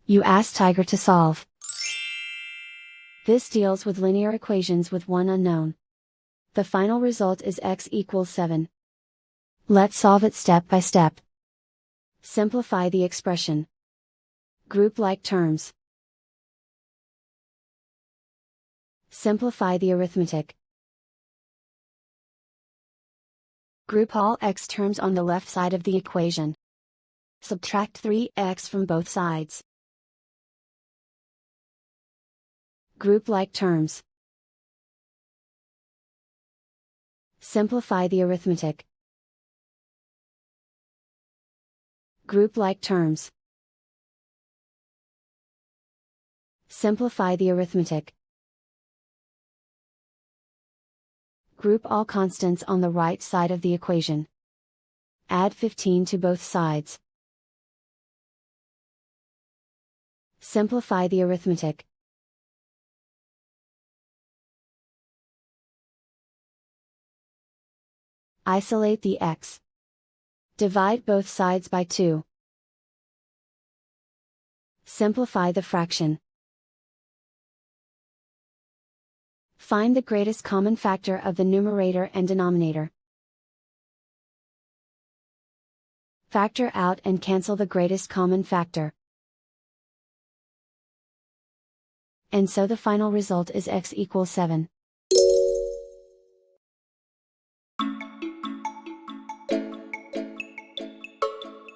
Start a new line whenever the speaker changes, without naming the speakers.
You ask Tiger to solve. This deals with linear equations with one unknown. The final result is x equals 7. Let's solve it step by step. Simplify the expression. Group like terms. Simplify the arithmetic. Group all x terms on the left side of the equation. Subtract 3x from both sides. Group like terms. Simplify the arithmetic. Group like terms. Simplify the arithmetic. Group all constants on the right side of the equation. Add 15 to both sides. Simplify the arithmetic. Isolate the x. Divide both sides by 2. Simplify the fraction. Find the greatest common factor of the numerator and denominator. Factor out and cancel the greatest common factor. And so the final result is x equals 7.